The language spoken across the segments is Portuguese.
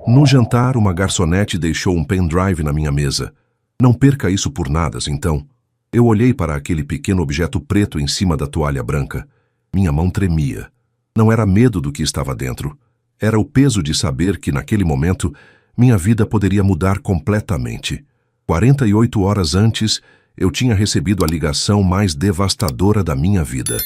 No jantar, uma garçonete deixou um pendrive na minha mesa. Não perca isso por nada, então. Eu olhei para aquele pequeno objeto preto em cima da toalha branca. Minha mão tremia. Não era medo do que estava dentro. Era o peso de saber que, naquele momento, minha vida poderia mudar completamente. 48 horas antes, eu tinha recebido a ligação mais devastadora da minha vida.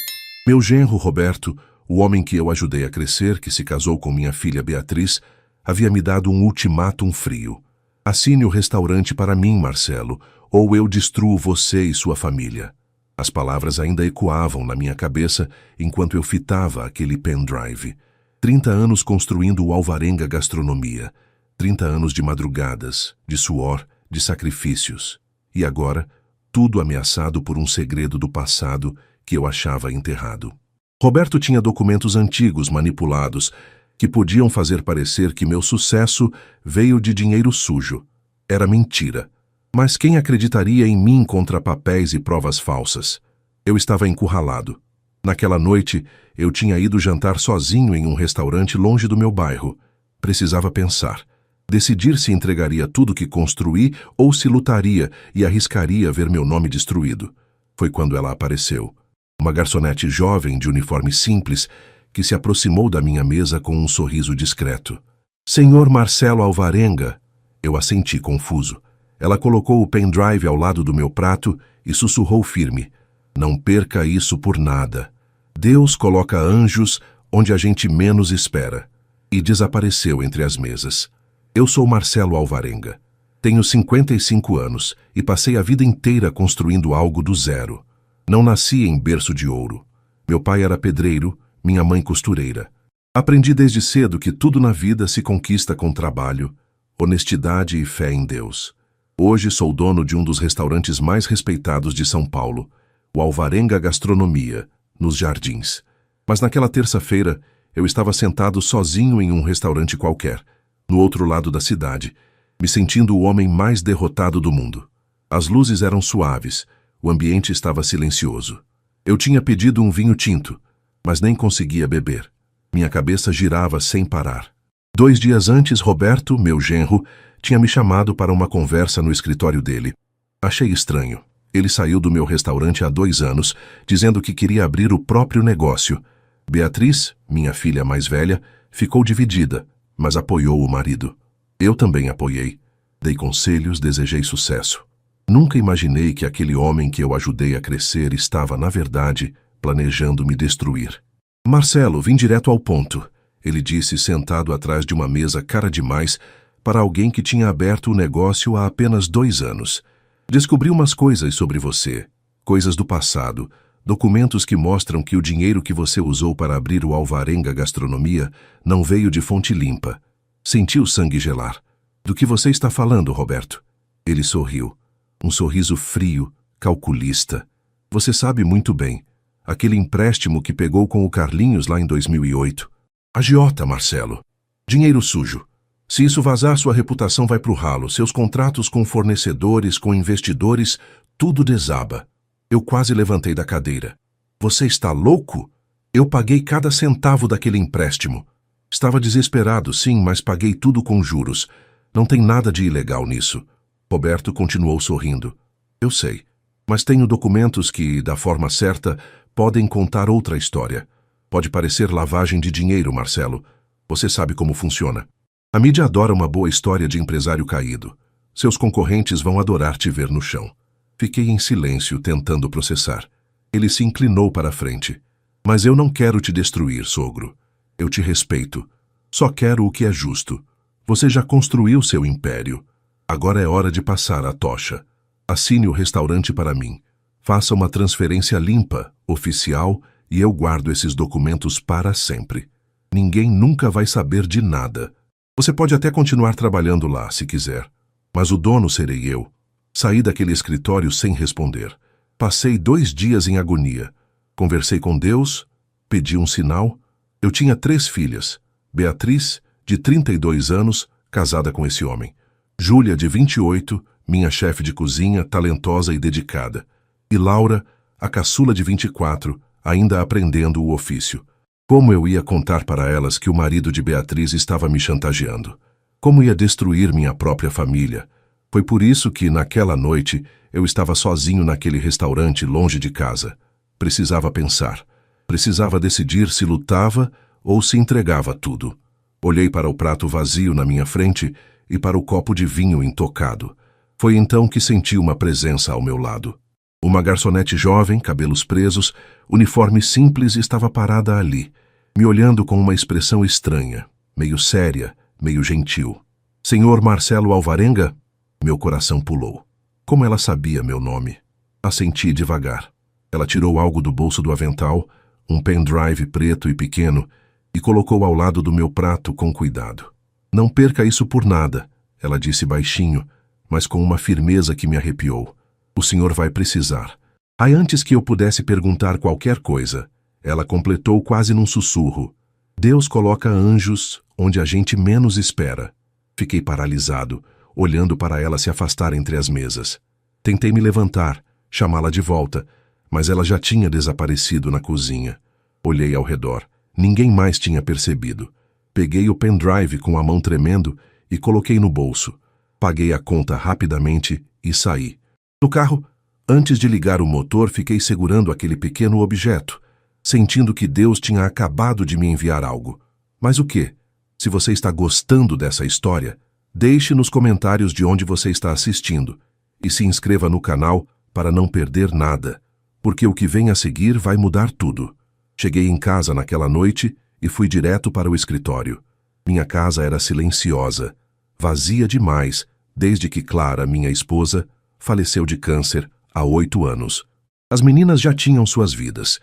Meu genro, Roberto, o homem que eu ajudei a crescer, que se casou com minha filha Beatriz, havia me dado um ultimátum frio. Assine o restaurante para mim, Marcelo, ou eu destruo você e sua família. As palavras ainda ecoavam na minha cabeça enquanto eu fitava aquele pendrive. 30 anos construindo o Alvarenga Gastronomia. 30 anos de madrugadas, de suor, de sacrifícios. E agora, tudo ameaçado por um segredo do passado que eu achava enterrado. Roberto tinha documentos antigos manipulados que podiam fazer parecer que meu sucesso veio de dinheiro sujo. Era mentira. Mas quem acreditaria em mim contra papéis e provas falsas? Eu estava encurralado. Naquela noite, eu tinha ido jantar sozinho em um restaurante longe do meu bairro. Precisava pensar. Decidir se entregaria tudo que construí ou se lutaria e arriscaria ver meu nome destruído. Foi quando ela apareceu. Uma garçonete jovem de uniforme simples que se aproximou da minha mesa com um sorriso discreto. Senhor Marcelo Alvarenga. Eu assenti confuso. Ela colocou o pendrive ao lado do meu prato e sussurrou firme. Não perca isso por nada. Deus coloca anjos onde a gente menos espera. E desapareceu entre as mesas. Eu sou Marcelo Alvarenga. Tenho 55 anos e passei a vida inteira construindo algo do zero. Não nasci em berço de ouro. Meu pai era pedreiro, minha mãe costureira. Aprendi desde cedo que tudo na vida se conquista com trabalho, honestidade e fé em Deus. Hoje sou dono de um dos restaurantes mais respeitados de São Paulo, o Alvarenga Gastronomia, nos Jardins. Mas naquela terça-feira, eu estava sentado sozinho em um restaurante qualquer, no outro lado da cidade, me sentindo o homem mais derrotado do mundo. As luzes eram suaves, o ambiente estava silencioso. Eu tinha pedido um vinho tinto, mas nem conseguia beber. Minha cabeça girava sem parar. 2 dias antes, Roberto, meu genro, tinha me chamado para uma conversa no escritório dele. Achei estranho. Ele saiu do meu restaurante há 2 anos, dizendo que queria abrir o próprio negócio. Beatriz, minha filha mais velha, ficou dividida, mas apoiou o marido. Eu também apoiei. Dei conselhos, desejei sucesso. Nunca imaginei que aquele homem que eu ajudei a crescer estava, na verdade, planejando me destruir. Marcelo, vim direto ao ponto, ele disse sentado atrás de uma mesa cara demais para alguém que tinha aberto o negócio há apenas 2 anos. Descobri umas coisas sobre você, coisas do passado, documentos que mostram que o dinheiro que você usou para abrir o Alvarenga Gastronomia não veio de fonte limpa. Senti o sangue gelar. Do que você está falando, Roberto? Ele sorriu. Um sorriso frio, calculista. Você sabe muito bem. Aquele empréstimo que pegou com o Carlinhos lá em 2008. Agiota, Marcelo. Dinheiro sujo. Se isso vazar, sua reputação vai pro ralo. Seus contratos com fornecedores, com investidores, tudo desaba. Eu quase levantei da cadeira. Você está louco? Eu paguei cada centavo daquele empréstimo. Estava desesperado, sim, mas paguei tudo com juros. Não tem nada de ilegal nisso. Roberto continuou sorrindo. Eu sei, mas tenho documentos que, da forma certa, podem contar outra história. Pode parecer lavagem de dinheiro, Marcelo. Você sabe como funciona. A mídia adora uma boa história de empresário caído. Seus concorrentes vão adorar te ver no chão. Fiquei em silêncio, tentando processar. Ele se inclinou para a frente. Mas eu não quero te destruir, sogro. Eu te respeito. Só quero o que é justo. Você já construiu seu império. Agora é hora de passar a tocha. Assine o restaurante para mim. Faça uma transferência limpa, oficial, e eu guardo esses documentos para sempre. Ninguém nunca vai saber de nada. Você pode até continuar trabalhando lá, se quiser. Mas o dono serei eu. Saí daquele escritório sem responder. Passei 2 dias em agonia. Conversei com Deus, pedi um sinal. Eu tinha 3 filhas. Beatriz, de 32 anos, casada com esse homem. Júlia, de 28, minha chefe de cozinha, talentosa e dedicada. E Laura, a caçula de 24, ainda aprendendo o ofício. Como eu ia contar para elas que o marido de Beatriz estava me chantageando? Como ia destruir minha própria família? Foi por isso que, naquela noite, eu estava sozinho naquele restaurante longe de casa. Precisava pensar. Precisava decidir se lutava ou se entregava tudo. Olhei para o prato vazio na minha frente e para o copo de vinho intocado. Foi então que senti uma presença ao meu lado. Uma garçonete jovem, cabelos presos, uniforme simples, estava parada ali, me olhando com uma expressão estranha, meio séria, meio gentil. Senhor Marcelo Alvarenga? Meu coração pulou. Como ela sabia meu nome? Assenti devagar. Ela tirou algo do bolso do avental, um pendrive preto e pequeno, e colocou ao lado do meu prato com cuidado. Não perca isso por nada, ela disse baixinho, mas com uma firmeza que me arrepiou. O senhor vai precisar. Aí antes que eu pudesse perguntar qualquer coisa, ela completou quase num sussurro. Deus coloca anjos onde a gente menos espera. Fiquei paralisado, olhando para ela se afastar entre as mesas. Tentei me levantar, chamá-la de volta, mas ela já tinha desaparecido na cozinha. Olhei ao redor. Ninguém mais tinha percebido. Peguei o pendrive com a mão tremendo e coloquei no bolso. Paguei a conta rapidamente e saí. No carro, antes de ligar o motor, fiquei segurando aquele pequeno objeto, sentindo que Deus tinha acabado de me enviar algo. Mas o quê? Se você está gostando dessa história, deixe nos comentários de onde você está assistindo e se inscreva no canal para não perder nada, porque o que vem a seguir vai mudar tudo. Cheguei em casa naquela noite e fui direto para o escritório. Minha casa era silenciosa, vazia demais, desde que Clara, minha esposa, faleceu de câncer há 8 anos. As meninas já tinham suas vidas.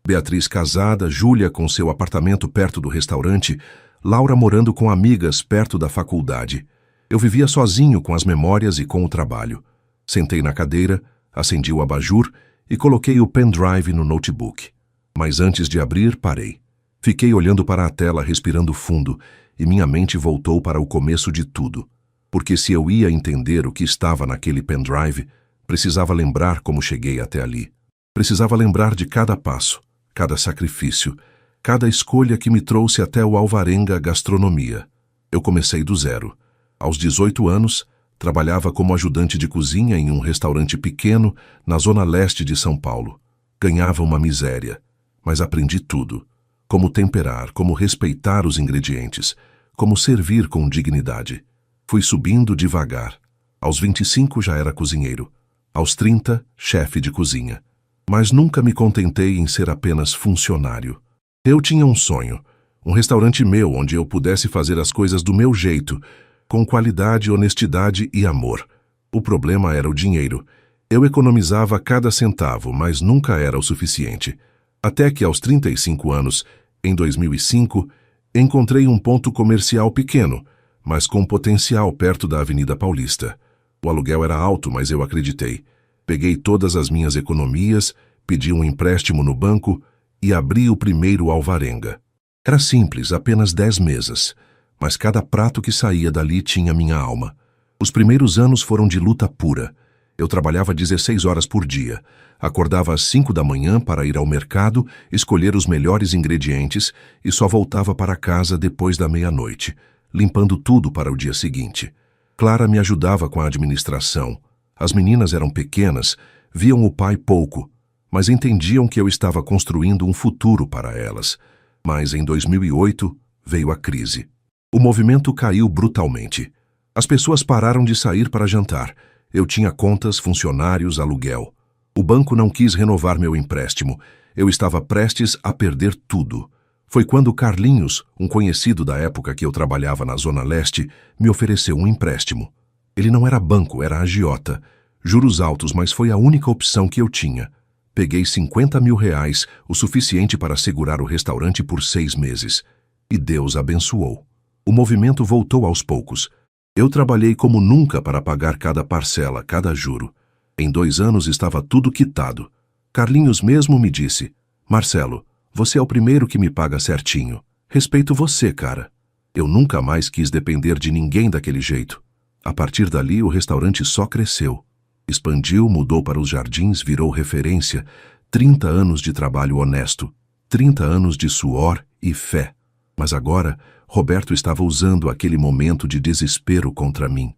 Beatriz casada, Júlia com seu apartamento perto do restaurante, Laura morando com amigas perto da faculdade. Eu vivia sozinho com as memórias e com o trabalho. Sentei na cadeira, acendi o abajur e coloquei o pendrive no notebook. Mas antes de abrir, parei. Fiquei olhando para a tela, respirando fundo, e minha mente voltou para o começo de tudo. Porque se eu ia entender o que estava naquele pendrive, precisava lembrar como cheguei até ali. Precisava lembrar de cada passo, cada sacrifício, cada escolha que me trouxe até o Alvarenga Gastronomia. Eu comecei do zero. Aos 18 anos, trabalhava como ajudante de cozinha em um restaurante pequeno na zona leste de São Paulo. Ganhava uma miséria, mas aprendi tudo. Como temperar, como respeitar os ingredientes, como servir com dignidade. Fui subindo devagar. Aos 25 já era cozinheiro. Aos 30, chefe de cozinha. Mas nunca me contentei em ser apenas funcionário. Eu tinha um sonho, um restaurante meu onde eu pudesse fazer as coisas do meu jeito, com qualidade, honestidade e amor. O problema era o dinheiro. Eu economizava cada centavo, mas nunca era o suficiente. Até que aos 35 anos, em 2005, encontrei um ponto comercial pequeno, mas com potencial perto da Avenida Paulista. O aluguel era alto, mas eu acreditei. Peguei todas as minhas economias, pedi um empréstimo no banco e abri o primeiro Alvarenga. Era simples, apenas 10 mesas, mas cada prato que saía dali tinha minha alma. Os primeiros anos foram de luta pura. Eu trabalhava 16 horas por dia. Acordava às 5 da manhã para ir ao mercado, escolher os melhores ingredientes e só voltava para casa depois da meia-noite, limpando tudo para o dia seguinte. Clara me ajudava com a administração. As meninas eram pequenas, viam o pai pouco, mas entendiam que eu estava construindo um futuro para elas. Mas em 2008 veio a crise. O movimento caiu brutalmente. As pessoas pararam de sair para jantar. Eu tinha contas, funcionários, aluguel. O banco não quis renovar meu empréstimo. Eu estava prestes a perder tudo. Foi quando Carlinhos, um conhecido da época que eu trabalhava na Zona Leste, me ofereceu um empréstimo. Ele não era banco, era agiota. Juros altos, mas foi a única opção que eu tinha. Peguei 50 mil reais, o suficiente para segurar o restaurante por 6 meses. E Deus abençoou. O movimento voltou aos poucos. Eu trabalhei como nunca para pagar cada parcela, cada juro. Em 2 anos estava tudo quitado. Carlinhos mesmo me disse: Marcelo, você é o primeiro que me paga certinho. Respeito você, cara. Eu nunca mais quis depender de ninguém daquele jeito. A partir dali, o restaurante só cresceu. Expandiu, mudou para os jardins, virou referência. 30 anos de trabalho honesto. 30 anos de suor e fé. Mas agora, Roberto estava usando aquele momento de desespero contra mim.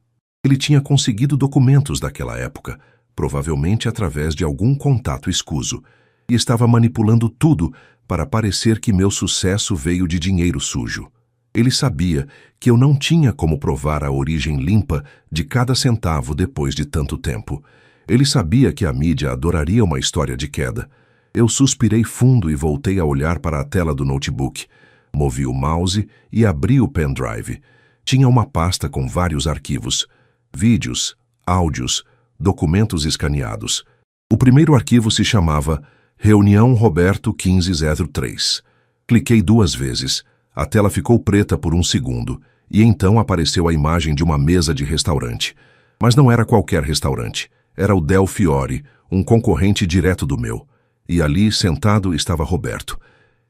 Ele tinha conseguido documentos daquela época, provavelmente através de algum contato escuso, e estava manipulando tudo para parecer que meu sucesso veio de dinheiro sujo. Ele sabia que eu não tinha como provar a origem limpa de cada centavo depois de tanto tempo. Ele sabia que a mídia adoraria uma história de queda. Eu suspirei fundo e voltei a olhar para a tela do notebook. Movi o mouse e abri o pendrive. Tinha uma pasta com vários arquivos. Vídeos, áudios, documentos escaneados. O primeiro arquivo se chamava Reunião Roberto 1503. Cliquei 2 vezes. A tela ficou preta por 1 segundo, e então apareceu a imagem de uma mesa de restaurante. Mas não era qualquer restaurante. Era o Del Fiore, um concorrente direto do meu. E ali, sentado, estava Roberto.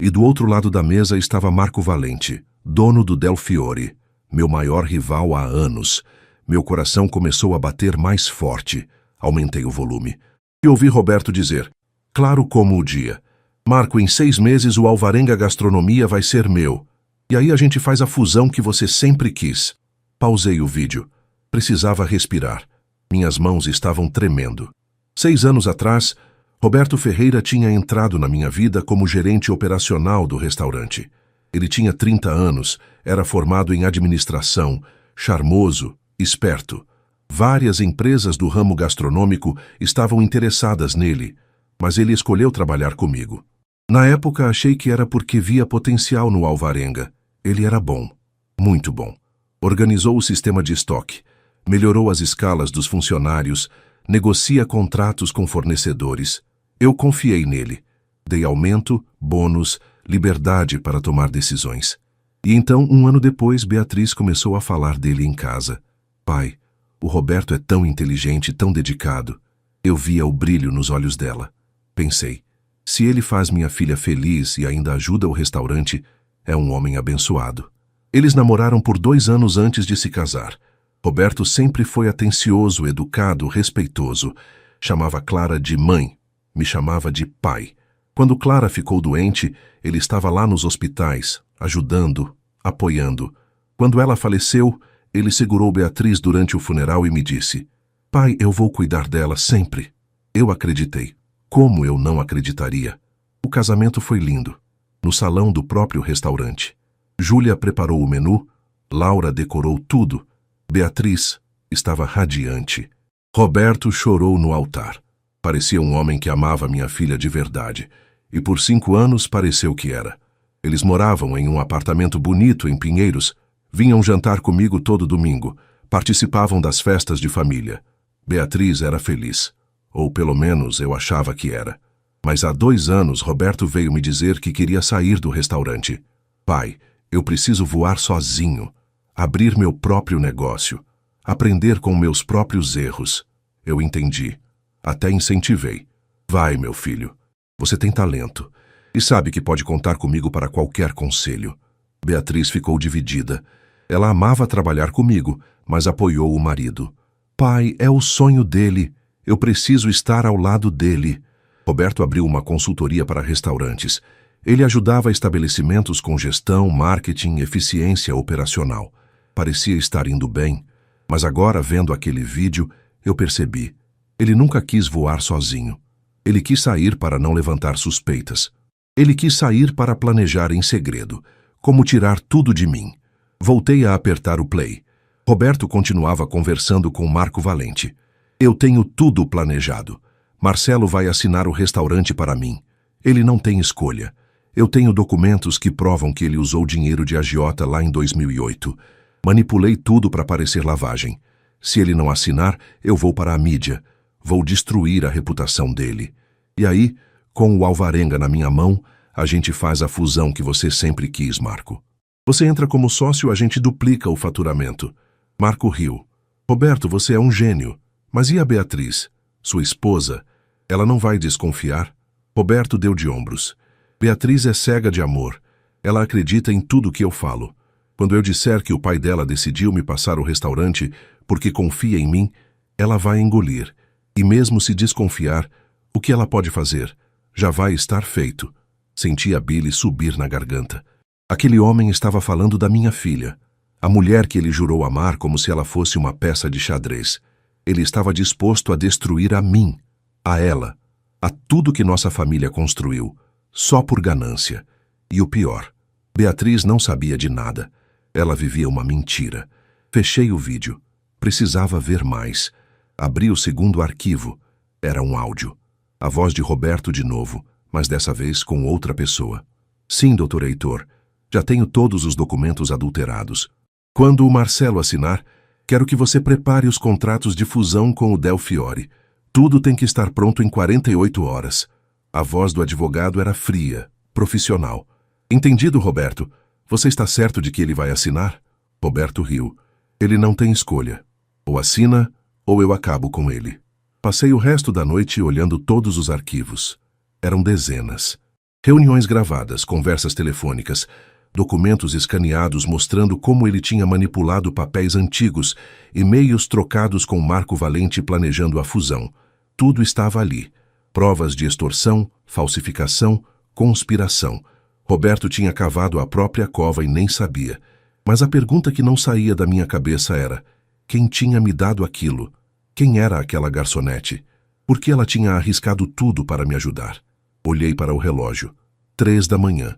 E do outro lado da mesa estava Marco Valente, dono do Del Fiore, meu maior rival há anos. Meu coração começou a bater mais forte. Aumentei o volume. E ouvi Roberto dizer, claro como o dia. Marco, em 6 meses o Alvarenga Gastronomia vai ser meu. E aí a gente faz a fusão que você sempre quis. Pausei o vídeo. Precisava respirar. Minhas mãos estavam tremendo. 6 anos atrás, Roberto Ferreira tinha entrado na minha vida como gerente operacional do restaurante. Ele tinha 30 anos, era formado em administração, charmoso, esperto. Várias empresas do ramo gastronômico estavam interessadas nele, mas ele escolheu trabalhar comigo. Na época, achei que era porque via potencial no Alvarenga. Ele era bom, muito bom. Organizou o sistema de estoque, melhorou as escalas dos funcionários, negocia contratos com fornecedores. Eu confiei nele. Dei aumento, bônus, liberdade para tomar decisões. E então, 1 ano depois, Beatriz começou a falar dele em casa. Pai, o Roberto é tão inteligente, tão dedicado. Eu via o brilho nos olhos dela. Pensei, se ele faz minha filha feliz e ainda ajuda o restaurante, é um homem abençoado. Eles namoraram por 2 anos antes de se casar. Roberto sempre foi atencioso, educado, respeitoso. Chamava Clara de mãe, me chamava de pai. Quando Clara ficou doente, ele estava lá nos hospitais, ajudando, apoiando. Quando ela faleceu, ele segurou Beatriz durante o funeral e me disse, pai, eu vou cuidar dela sempre. Eu acreditei. Como eu não acreditaria? O casamento foi lindo. No salão do próprio restaurante. Júlia preparou o menu, Laura decorou tudo. Beatriz estava radiante. Roberto chorou no altar. Parecia um homem que amava minha filha de verdade. E por 5 anos pareceu que era. Eles moravam em um apartamento bonito em Pinheiros. Vinham jantar comigo todo domingo. Participavam das festas de família. Beatriz era feliz. Ou pelo menos eu achava que era. Mas há 2 anos Roberto veio me dizer que queria sair do restaurante. Pai, eu preciso voar sozinho. Abrir meu próprio negócio. Aprender com meus próprios erros. Eu entendi. Até incentivei. Vai, meu filho. Você tem talento. E sabe que pode contar comigo para qualquer conselho. Beatriz ficou dividida. Ela amava trabalhar comigo, mas apoiou o marido. Pai, é o sonho dele. Eu preciso estar ao lado dele. Roberto abriu uma consultoria para restaurantes. Ele ajudava estabelecimentos com gestão, marketing, eficiência operacional. Parecia estar indo bem, mas agora, vendo aquele vídeo, eu percebi. Ele nunca quis voar sozinho. Ele quis sair para não levantar suspeitas. Ele quis sair para planejar em segredo, como tirar tudo de mim. Voltei a apertar o play. Roberto continuava conversando com Marco Valente. Eu tenho tudo planejado. Marcelo vai assinar o restaurante para mim. Ele não tem escolha. Eu tenho documentos que provam que ele usou dinheiro de agiota lá em 2008. Manipulei tudo para parecer lavagem. Se ele não assinar, eu vou para a mídia. Vou destruir a reputação dele. E aí, com o Alvarenga na minha mão, a gente faz a fusão que você sempre quis, Marco. Você entra como sócio, a gente duplica o faturamento. Marco riu. Roberto, você é um gênio. Mas e a Beatriz, sua esposa? Ela não vai desconfiar? Roberto deu de ombros. Beatriz é cega de amor. Ela acredita em tudo que eu falo. Quando eu disser que o pai dela decidiu me passar o restaurante porque confia em mim, ela vai engolir. E mesmo se desconfiar, o que ela pode fazer? Já vai estar feito. Senti a bile subir na garganta. Aquele homem estava falando da minha filha, a mulher que ele jurou amar como se ela fosse uma peça de xadrez. Ele estava disposto a destruir a mim, a ela, a tudo que nossa família construiu, só por ganância. E o pior, Beatriz não sabia de nada. Ela vivia uma mentira. Fechei o vídeo. Precisava ver mais. Abri o segundo arquivo. Era um áudio. A voz de Roberto de novo, mas dessa vez com outra pessoa. Sim, doutor Heitor, já tenho todos os documentos adulterados. Quando o Marcelo assinar, quero que você prepare os contratos de fusão com o Del Fiore. Tudo tem que estar pronto em 48 horas. A voz do advogado era fria, profissional. Entendido, Roberto. Você está certo de que ele vai assinar? Roberto riu. Ele não tem escolha. Ou assina, ou eu acabo com ele. Passei o resto da noite olhando todos os arquivos. Eram dezenas. Reuniões gravadas, conversas telefônicas, documentos escaneados mostrando como ele tinha manipulado papéis antigos, e-mails trocados com Marco Valente planejando a fusão. Tudo estava ali. Provas de extorsão, falsificação, conspiração. Roberto tinha cavado a própria cova e nem sabia. Mas a pergunta que não saía da minha cabeça era: quem tinha me dado aquilo? Quem era aquela garçonete? Por que ela tinha arriscado tudo para me ajudar? Olhei para o relógio. 3 da manhã.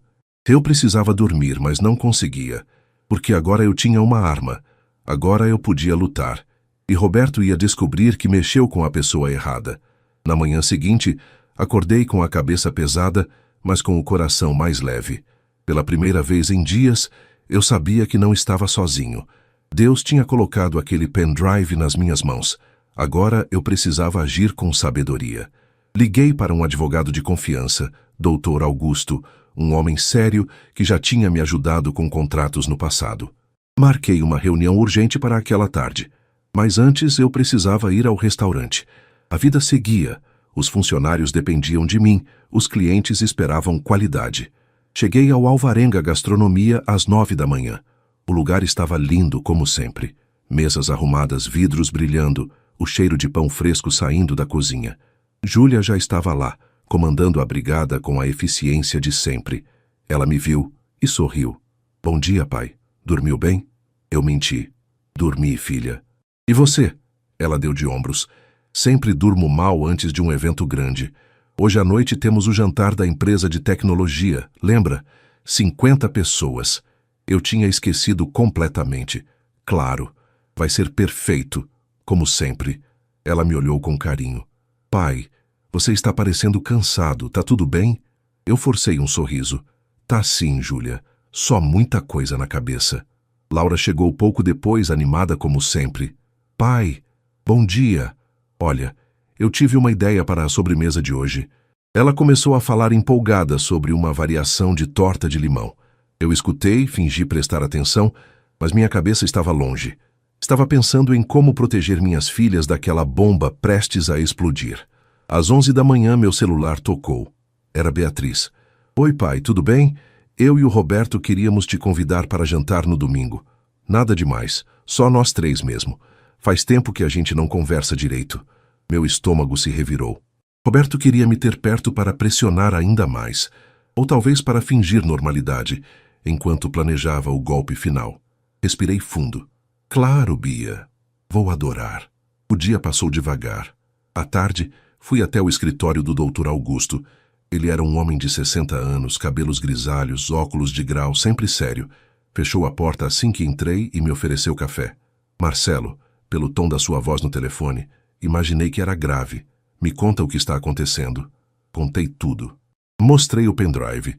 Eu precisava dormir, mas não conseguia, porque agora eu tinha uma arma. Agora eu podia lutar. E Roberto ia descobrir que mexeu com a pessoa errada. Na manhã seguinte, acordei com a cabeça pesada, mas com o coração mais leve. Pela primeira vez em dias, eu sabia que não estava sozinho. Deus tinha colocado aquele pendrive nas minhas mãos. Agora eu precisava agir com sabedoria. Liguei para um advogado de confiança, Dr. Augusto, um homem sério que já tinha me ajudado com contratos no passado. Marquei uma reunião urgente para aquela tarde. Mas antes eu precisava ir ao restaurante. A vida seguia. Os funcionários dependiam de mim, os clientes esperavam qualidade. Cheguei ao Alvarenga Gastronomia às 9 da manhã. O lugar estava lindo como sempre. Mesas arrumadas, vidros brilhando, o cheiro de pão fresco saindo da cozinha. Júlia já estava lá, comandando a brigada com a eficiência de sempre. Ela me viu e sorriu. Bom dia, pai. Dormiu bem? Eu menti. Dormi, filha. E você? Ela deu de ombros. Sempre durmo mal antes de um evento grande. Hoje à noite temos o jantar da empresa de tecnologia, lembra? 50 pessoas. Eu tinha esquecido completamente. Claro, vai ser perfeito, como sempre. Ela me olhou com carinho. Pai, você está parecendo cansado, tá tudo bem? Eu forcei um sorriso. Tá sim, Júlia. Só muita coisa na cabeça. Laura chegou pouco depois, animada como sempre. Pai, bom dia. Olha, eu tive uma ideia para a sobremesa de hoje. Ela começou a falar empolgada sobre uma variação de torta de limão. Eu escutei, fingi prestar atenção, mas minha cabeça estava longe. Estava pensando em como proteger minhas filhas daquela bomba prestes a explodir. Às 11 da manhã, meu celular tocou. Era Beatriz. Oi, pai, tudo bem? Eu e o Roberto queríamos te convidar para jantar no domingo. Nada demais, só nós 3 mesmo. Faz tempo que a gente não conversa direito. Meu estômago se revirou. Roberto queria me ter perto para pressionar ainda mais, ou talvez para fingir normalidade, enquanto planejava o golpe final. Respirei fundo. Claro, Bia. Vou adorar. O dia passou devagar. À tarde, fui até o escritório do Dr. Augusto. Ele era um homem de 60 anos, cabelos grisalhos, óculos de grau, sempre sério. Fechou a porta assim que entrei e me ofereceu café. Marcelo, pelo tom da sua voz no telefone, imaginei que era grave. Me conta o que está acontecendo. Contei tudo. Mostrei o pendrive.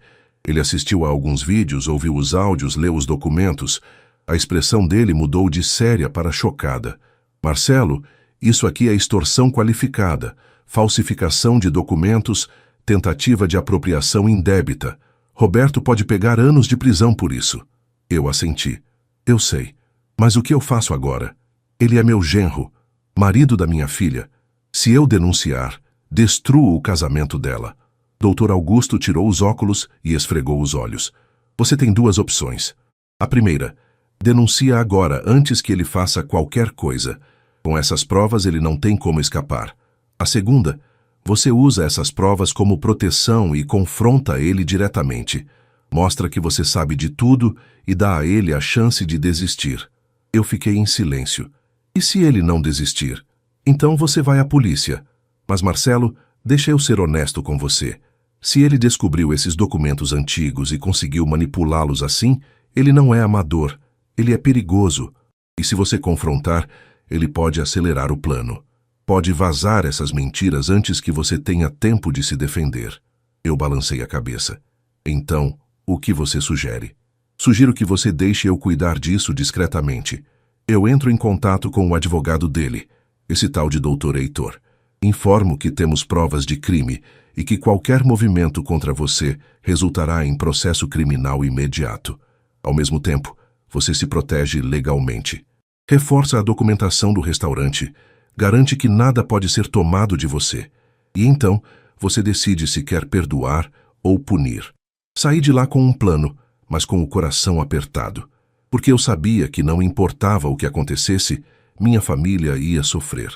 Ele assistiu a alguns vídeos, ouviu os áudios, leu os documentos. A expressão dele mudou de séria para chocada. Marcelo, isso aqui é extorsão qualificada, falsificação de documentos, tentativa de apropriação indébita. Roberto pode pegar anos de prisão por isso. Eu assenti. Eu sei. Mas o que eu faço agora? Ele é meu genro, marido da minha filha. Se eu denunciar, destruo o casamento dela. Dr. Augusto tirou os óculos e esfregou os olhos. Você tem 2 opções. A primeira, denuncia agora antes que ele faça qualquer coisa. Com essas provas ele não tem como escapar. A segunda, você usa essas provas como proteção e confronta ele diretamente. Mostra que você sabe de tudo e dá a ele a chance de desistir. Eu fiquei em silêncio. E se ele não desistir? Então você vai à polícia. Mas Marcelo, deixa eu ser honesto com você. Se ele descobriu esses documentos antigos e conseguiu manipulá-los assim, ele não é amador. Ele é perigoso. E se você confrontar, ele pode acelerar o plano. Pode vazar essas mentiras antes que você tenha tempo de se defender. Eu balancei a cabeça. Então, o que você sugere? Sugiro que você deixe eu cuidar disso discretamente. Eu entro em contato com o advogado dele, esse tal de Dr. Heitor. Informo que temos provas de crime e que qualquer movimento contra você resultará em processo criminal imediato. Ao mesmo tempo, você se protege legalmente. Reforça a documentação do restaurante, garante que nada pode ser tomado de você. E então, você decide se quer perdoar ou punir. Saí de lá com um plano, mas com o coração apertado, porque eu sabia que não importava o que acontecesse, minha família ia sofrer.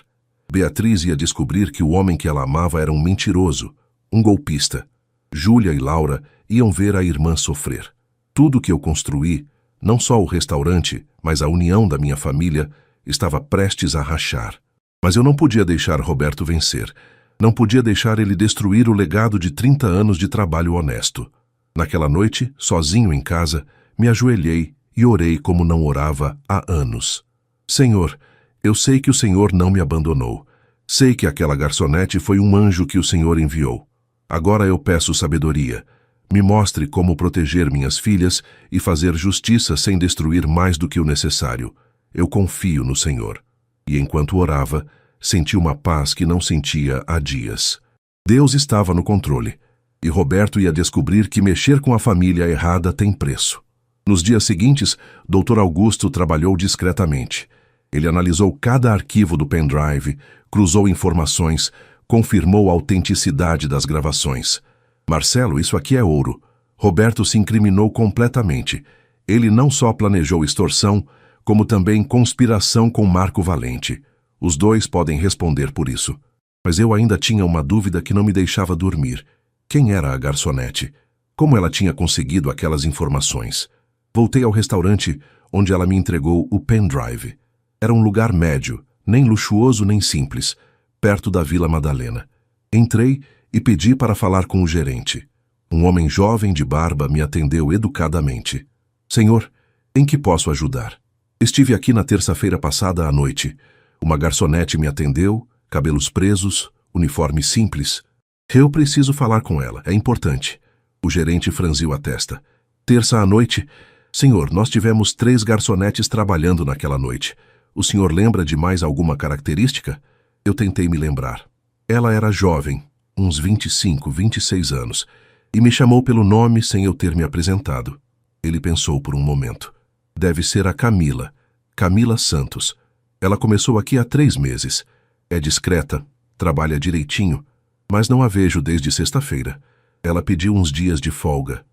Beatriz ia descobrir que o homem que ela amava era um mentiroso, um golpista. Júlia e Laura iam ver a irmã sofrer. Tudo que eu construí, não só o restaurante, mas a união da minha família, estava prestes a rachar. Mas eu não podia deixar Roberto vencer. Não podia deixar ele destruir o legado de 30 anos de trabalho honesto. Naquela noite, sozinho em casa, me ajoelhei e orei como não orava há anos. Senhor, eu sei que o Senhor não me abandonou. Sei que aquela garçonete foi um anjo que o Senhor enviou. Agora eu peço sabedoria. Me mostre como proteger minhas filhas e fazer justiça sem destruir mais do que o necessário. Eu confio no Senhor. E enquanto orava, senti uma paz que não sentia há dias. Deus estava no controle. E Roberto ia descobrir que mexer com a família errada tem preço. Nos dias seguintes, Dr. Augusto trabalhou discretamente. Ele analisou cada arquivo do pendrive, cruzou informações, confirmou a autenticidade das gravações. Marcelo, isso aqui é ouro. Roberto se incriminou completamente. Ele não só planejou extorsão, como também conspiração com Marco Valente. Os dois podem responder por isso. Mas eu ainda tinha uma dúvida que não me deixava dormir. Quem era a garçonete? Como ela tinha conseguido aquelas informações? Voltei ao restaurante, onde ela me entregou o pendrive. Era um lugar médio, nem luxuoso nem simples, perto da Vila Madalena. Entrei e pedi para falar com o gerente. Um homem jovem de barba me atendeu educadamente. Senhor, em que posso ajudar? Estive aqui na terça-feira passada à noite. Uma garçonete me atendeu, cabelos presos, uniforme simples. Eu preciso falar com ela, é importante. O gerente franziu a testa. Terça à noite? Senhor, nós tivemos 3 garçonetes trabalhando naquela noite. O senhor lembra de mais alguma característica? Eu tentei me lembrar. Ela era jovem, uns 25, 26 anos, e me chamou pelo nome sem eu ter me apresentado. Ele pensou por um momento. Deve ser a Camila, Camila Santos. Ela começou aqui há 3 meses. É discreta, trabalha direitinho, mas não a vejo desde sexta-feira. Ela pediu uns dias de folga.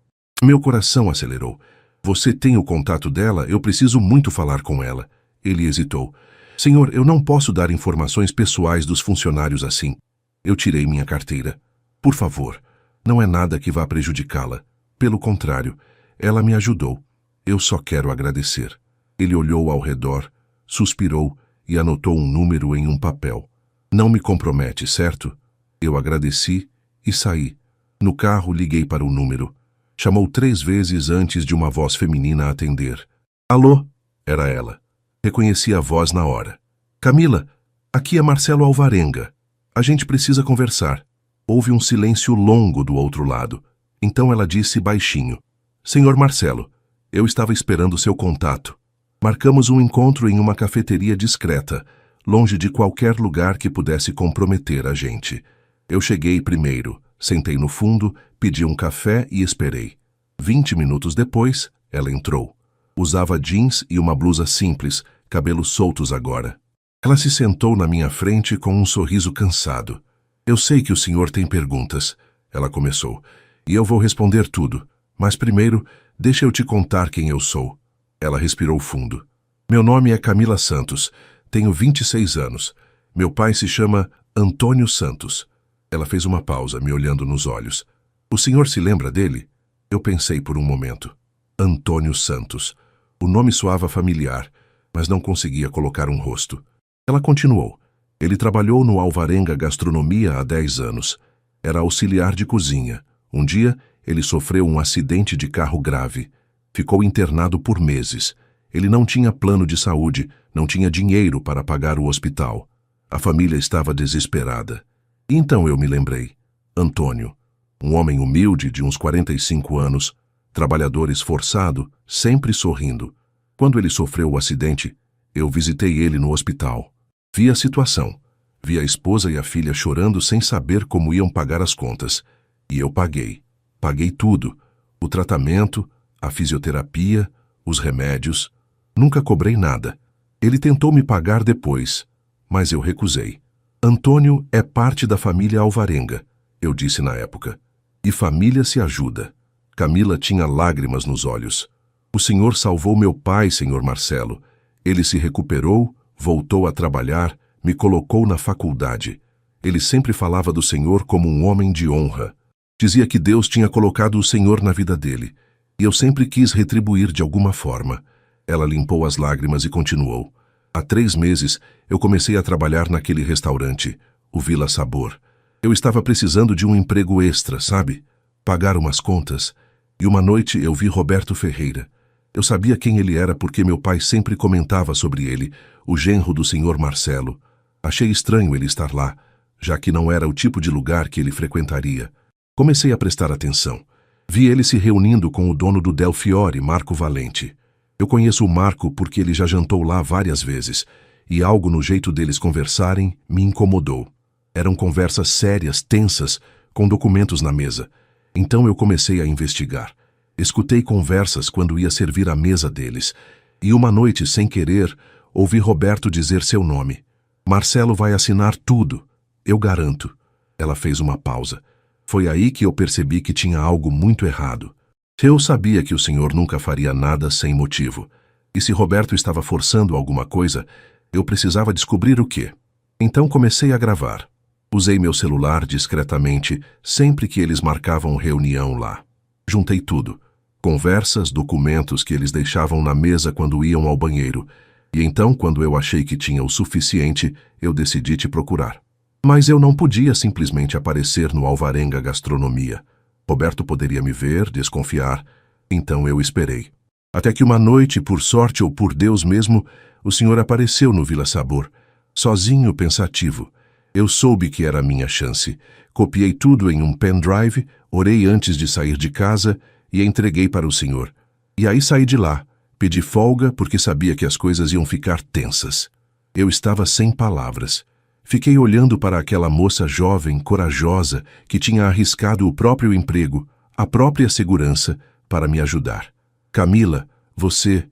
Meu coração acelerou. Você tem o contato dela? Eu preciso muito falar com ela. Ele hesitou. Senhor, eu não posso dar informações pessoais dos funcionários assim. Eu tirei minha carteira. Por favor, não é nada que vá prejudicá-la. Pelo contrário, ela me ajudou. Eu só quero agradecer. Ele olhou ao redor, suspirou e anotou um número em um papel. Não me compromete, certo? Eu agradeci e saí. No carro, liguei para o número. Chamou 3 vezes antes de uma voz feminina atender. Alô? Era ela. Reconheci a voz na hora. Camila, aqui é Marcelo Alvarenga. A gente precisa conversar. Houve um silêncio longo do outro lado. Então ela disse baixinho. Senhor Marcelo, eu estava esperando seu contato. Marcamos um encontro em uma cafeteria discreta, longe de qualquer lugar que pudesse comprometer a gente. Eu cheguei primeiro, sentei no fundo, pedi um café e esperei. 20 minutos depois, ela entrou. Usava jeans e uma blusa simples, cabelos soltos agora. Ela se sentou na minha frente com um sorriso cansado. Eu sei que o senhor tem perguntas, ela começou, e eu vou responder tudo. Mas primeiro, deixa eu te contar quem eu sou. Ela respirou fundo. Meu nome é Camila Santos, tenho 26 anos. Meu pai se chama Antônio Santos. Ela fez uma pausa, me olhando nos olhos. O senhor se lembra dele? Eu pensei por um momento. Antônio Santos. O nome soava familiar, mas não conseguia colocar um rosto. Ela continuou. Ele trabalhou no Alvarenga Gastronomia há 10 anos. Era auxiliar de cozinha. Um dia, ele sofreu um acidente de carro grave. Ficou internado por meses. Ele não tinha plano de saúde, não tinha dinheiro para pagar o hospital. A família estava desesperada. E então eu me lembrei. Antônio, um homem humilde de uns 45 anos, trabalhador esforçado, sempre sorrindo. Quando ele sofreu o acidente, eu visitei ele no hospital. Vi a situação. Vi a esposa e a filha chorando sem saber como iam pagar as contas. E eu paguei. Paguei tudo. O tratamento, a fisioterapia, os remédios. Nunca cobrei nada. Ele tentou me pagar depois, mas eu recusei. Antônio é parte da família Alvarenga, eu disse na época. E família se ajuda. Camila tinha lágrimas nos olhos. O senhor salvou meu pai, senhor Marcelo. Ele se recuperou, voltou a trabalhar, me colocou na faculdade. Ele sempre falava do senhor como um homem de honra. Dizia que Deus tinha colocado o senhor na vida dele. E eu sempre quis retribuir de alguma forma. Ela limpou as lágrimas e continuou. Há 3 meses, eu comecei a trabalhar naquele restaurante, o Vila Sabor. Eu estava precisando de um emprego extra, sabe? Pagar umas contas. E uma noite eu vi Roberto Ferreira. Eu sabia quem ele era porque meu pai sempre comentava sobre ele, o genro do senhor Marcelo. Achei estranho ele estar lá, já que não era o tipo de lugar que ele frequentaria. Comecei a prestar atenção. Vi ele se reunindo com o dono do Del Fiore, Marco Valente. Eu conheço o Marco porque ele já jantou lá várias vezes, e algo no jeito deles conversarem me incomodou. Eram conversas sérias, tensas, com documentos na mesa. Então eu comecei a investigar. Escutei conversas quando ia servir a mesa deles, e uma noite, sem querer, ouvi Roberto dizer seu nome. Marcelo vai assinar tudo, eu garanto. Ela fez uma pausa. Foi aí que eu percebi que tinha algo muito errado. Eu sabia que o senhor nunca faria nada sem motivo. E se Roberto estava forçando alguma coisa, eu precisava descobrir o quê. Então comecei a gravar. Usei meu celular discretamente sempre que eles marcavam reunião lá. Juntei tudo. Conversas, documentos que eles deixavam na mesa quando iam ao banheiro. E então, quando eu achei que tinha o suficiente, eu decidi te procurar. Mas eu não podia simplesmente aparecer no Alvarenga Gastronomia. Roberto poderia me ver, desconfiar. Então eu esperei. Até que uma noite, por sorte ou por Deus mesmo, o senhor apareceu no Vila Sabor. Sozinho, pensativo. Eu soube que era a minha chance. Copiei tudo em um pendrive, orei antes de sair de casa e entreguei para o senhor. E aí saí de lá. Pedi folga porque sabia que as coisas iam ficar tensas. Eu estava sem palavras. Fiquei olhando para aquela moça jovem, corajosa, que tinha arriscado o próprio emprego, a própria segurança, para me ajudar. Camila, você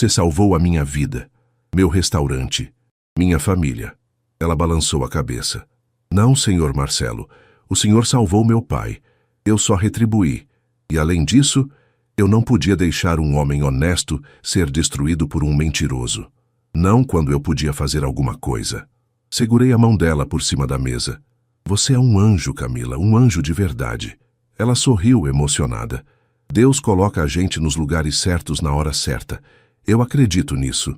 salvou a minha vida, meu restaurante, minha família. Ela balançou a cabeça. Não, senhor Marcelo, o senhor salvou meu pai. Eu só retribuí. E além disso, eu não podia deixar um homem honesto ser destruído por um mentiroso. Não quando eu podia fazer alguma coisa. Segurei a mão dela por cima da mesa. Você é um anjo, Camila, um anjo de verdade. Ela sorriu, emocionada. Deus coloca a gente nos lugares certos na hora certa. Eu acredito nisso.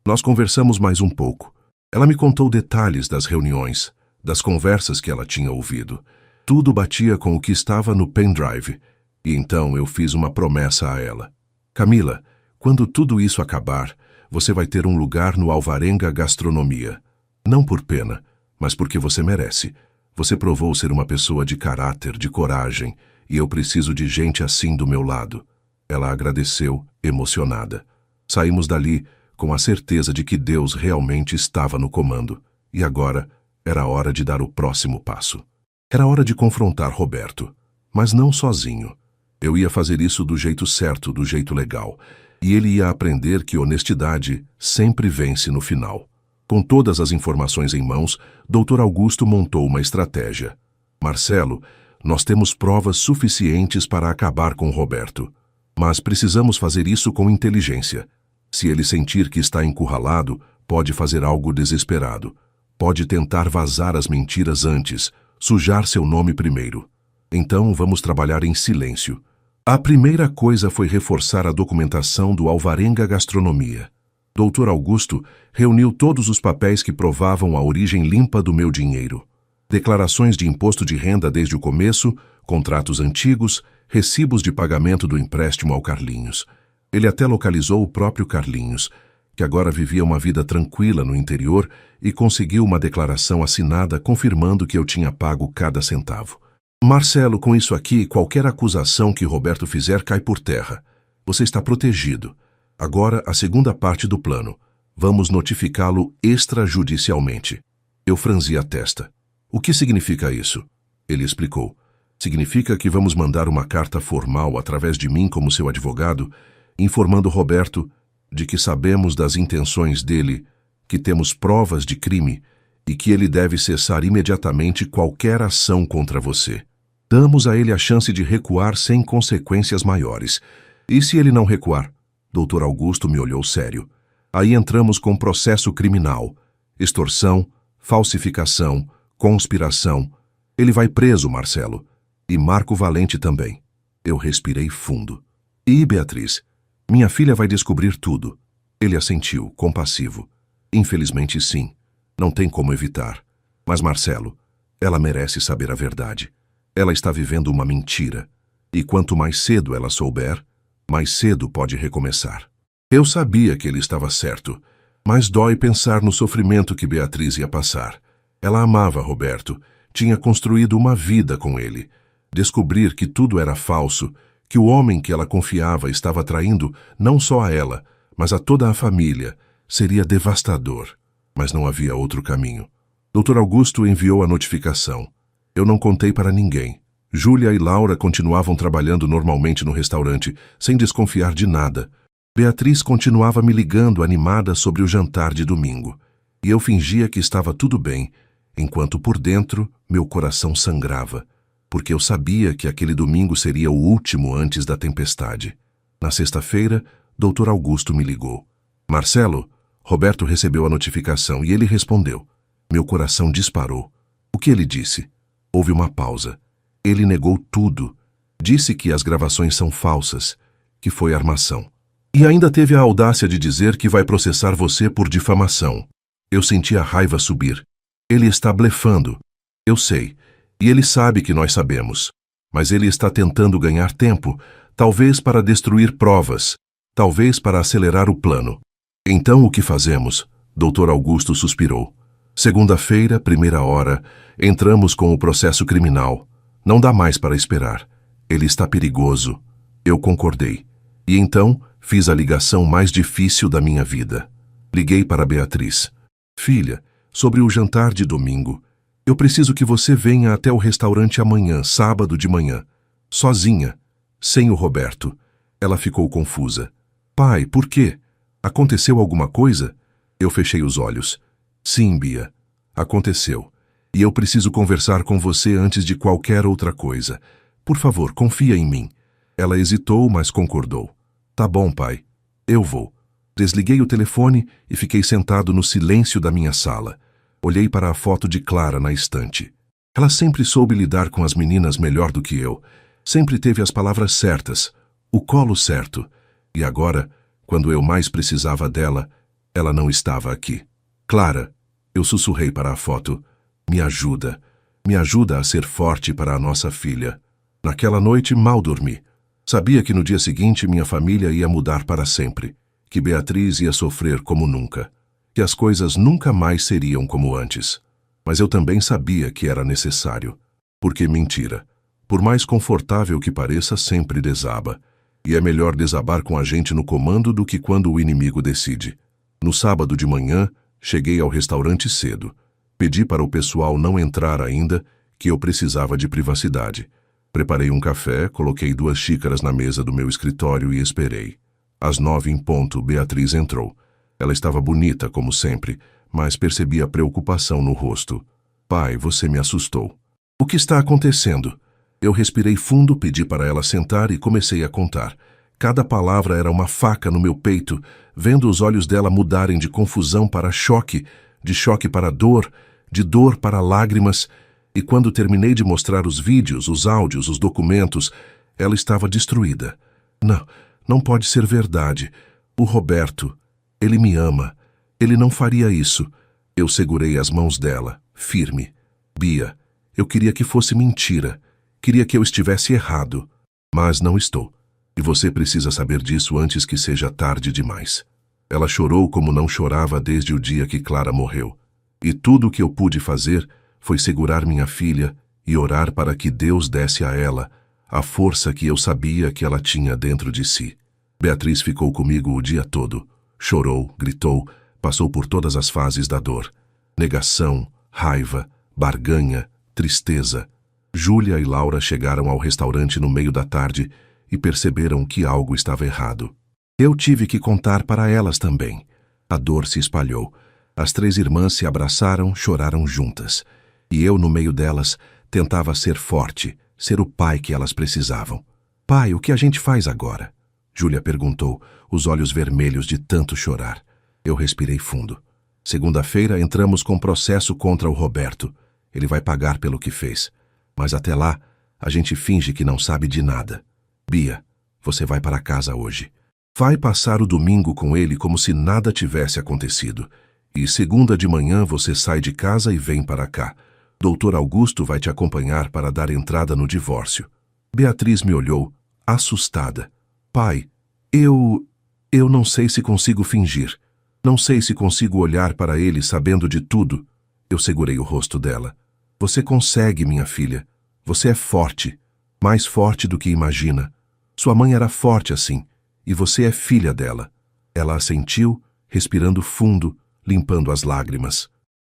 Nós conversamos mais um pouco. Ela me contou detalhes das reuniões, das conversas que ela tinha ouvido. Tudo batia com o que estava no pendrive. E então eu fiz uma promessa a ela. Camila, quando tudo isso acabar, você vai ter um lugar no Alvarenga Gastronomia. Não por pena, mas porque você merece. Você provou ser uma pessoa de caráter, de coragem, e eu preciso de gente assim do meu lado. Ela agradeceu, emocionada. Saímos dali com a certeza de que Deus realmente estava no comando. E agora era hora de dar o próximo passo. Era hora de confrontar Roberto, mas não sozinho. Eu ia fazer isso do jeito certo, do jeito legal, e ele ia aprender que honestidade sempre vence no final. Com todas as informações em mãos, Dr. Augusto montou uma estratégia. Marcelo, nós temos provas suficientes para acabar com Roberto. Mas precisamos fazer isso com inteligência. Se ele sentir que está encurralado, pode fazer algo desesperado. Pode tentar vazar as mentiras antes, sujar seu nome primeiro. Então vamos trabalhar em silêncio. A primeira coisa foi reforçar a documentação do Alvarenga Gastronomia. Dr. Augusto reuniu todos os papéis que provavam a origem limpa do meu dinheiro. Declarações de imposto de renda desde o começo, contratos antigos, recibos de pagamento do empréstimo ao Carlinhos. Ele até localizou o próprio Carlinhos, que agora vivia uma vida tranquila no interior e conseguiu uma declaração assinada confirmando que eu tinha pago cada centavo. Marcelo, com isso aqui, qualquer acusação que Roberto fizer cai por terra. Você está protegido. Agora, a segunda parte do plano. Vamos notificá-lo extrajudicialmente. Eu franzi a testa. O que significa isso? Ele explicou. Significa que vamos mandar uma carta formal através de mim como seu advogado, informando Roberto de que sabemos das intenções dele, que temos provas de crime e que ele deve cessar imediatamente qualquer ação contra você. Damos a ele a chance de recuar sem consequências maiores. E se ele não recuar? Dr. Augusto me olhou sério. Aí entramos com processo criminal, extorsão, falsificação, conspiração. Ele vai preso, Marcelo. E Marco Valente também. Eu respirei fundo. E Beatriz? Minha filha vai descobrir tudo. Ele assentiu, compassivo. Infelizmente, sim. Não tem como evitar. Mas, Marcelo, ela merece saber a verdade. Ela está vivendo uma mentira. E quanto mais cedo ela souber, mais cedo pode recomeçar. Eu sabia que ele estava certo, mas dói pensar no sofrimento que Beatriz ia passar. Ela amava Roberto, tinha construído uma vida com ele. Descobrir que tudo era falso, que o homem que ela confiava estava traindo não só a ela, mas a toda a família, seria devastador. Mas não havia outro caminho. Dr. Augusto enviou a notificação. Eu não contei para ninguém. Júlia e Laura continuavam trabalhando normalmente no restaurante, sem desconfiar de nada. Beatriz continuava me ligando animada sobre o jantar de domingo. E eu fingia que estava tudo bem, enquanto por dentro meu coração sangrava, porque eu sabia que aquele domingo seria o último antes da tempestade. Na sexta-feira, Dr. Augusto me ligou. Marcelo, Roberto recebeu a notificação e ele respondeu. Meu coração disparou. O que ele disse? Houve uma pausa. Ele negou tudo. Disse que as gravações são falsas, que foi armação. E ainda teve a audácia de dizer que vai processar você por difamação. Eu senti a raiva subir. Ele está blefando. Eu sei. E ele sabe que nós sabemos. Mas ele está tentando ganhar tempo, talvez para destruir provas, talvez para acelerar o plano. Então o que fazemos? Dr. Augusto suspirou. Segunda-feira, 1ª hora, entramos com o processo criminal. Não dá mais para esperar. Ele está perigoso. Eu concordei. E então fiz a ligação mais difícil da minha vida. Liguei para Beatriz. Filha, sobre o jantar de domingo, eu preciso que você venha até o restaurante amanhã, sábado de manhã. Sozinha, sem o Roberto. Ela ficou confusa. Pai, por quê? Aconteceu alguma coisa? Eu fechei os olhos. Sim, Bia. Aconteceu. E eu preciso conversar com você antes de qualquer outra coisa. Por favor, confia em mim. Ela hesitou, mas concordou. Tá bom, pai. Eu vou. Desliguei o telefone e fiquei sentado no silêncio da minha sala. Olhei para a foto de Clara na estante. Ela sempre soube lidar com as meninas melhor do que eu. Sempre teve as palavras certas, o colo certo. E agora, quando eu mais precisava dela, ela não estava aqui. Clara, eu sussurrei para a foto. Me ajuda a ser forte para a nossa filha. Naquela noite mal dormi. Sabia que no dia seguinte minha família ia mudar para sempre, que Beatriz ia sofrer como nunca, que as coisas nunca mais seriam como antes. Mas eu também sabia que era necessário. Porque mentira, por mais confortável que pareça, sempre desaba. E é melhor desabar com a gente no comando do que quando o inimigo decide. No sábado de manhã, cheguei ao restaurante cedo. Pedi para o pessoal não entrar ainda, que eu precisava de privacidade. Preparei um café, coloquei 2 xícaras na mesa do meu escritório e esperei. Às 9 em ponto, Beatriz entrou. Ela estava bonita, como sempre, mas percebi a preocupação no rosto. Pai, você me assustou. O que está acontecendo? Eu respirei fundo, pedi para ela sentar e comecei a contar. Cada palavra era uma faca no meu peito, vendo os olhos dela mudarem de confusão para choque, de choque para dor, de dor para lágrimas, e quando terminei de mostrar os vídeos, os áudios, os documentos, Ela estava destruída. Não, não pode ser verdade. O Roberto, ele me ama. Ele não faria isso. Eu segurei as mãos dela, firme. Bia, eu queria que fosse mentira. Queria que eu estivesse errado. Mas não estou. E você precisa saber disso antes que seja tarde demais. Ela chorou como não chorava desde o dia que Clara morreu. E tudo o que eu pude fazer foi segurar minha filha e orar para que Deus desse a ela a força que eu sabia que ela tinha dentro de si. Beatriz ficou comigo o dia todo. Chorou, gritou, passou por todas as fases da dor. Negação, raiva, barganha, tristeza. Júlia e Laura chegaram ao restaurante no meio da tarde e perceberam que algo estava errado. Eu tive que contar para elas também. A dor se espalhou. As 3 irmãs se abraçaram, choraram juntas. E eu, no meio delas, tentava ser forte, ser o pai que elas precisavam. Pai, o que a gente faz agora? Júlia perguntou, os olhos vermelhos de tanto chorar. Eu respirei fundo. Segunda-feira entramos com processo contra o Roberto. Ele vai pagar pelo que fez. Mas até lá, a gente finge que não sabe de nada. Bia, você vai para casa hoje. Vai passar o domingo com ele como se nada tivesse acontecido. E segunda de manhã você sai de casa e vem para cá. Doutor Augusto vai te acompanhar para dar entrada no divórcio. Beatriz me olhou, assustada. Pai, eu não sei se consigo fingir. Não sei se consigo olhar para ele sabendo de tudo. Eu segurei o rosto dela. Você consegue, minha filha. Você é forte. Mais forte do que imagina. Sua mãe era forte assim. E você é filha dela. Ela assentiu, respirando fundo, limpando as lágrimas.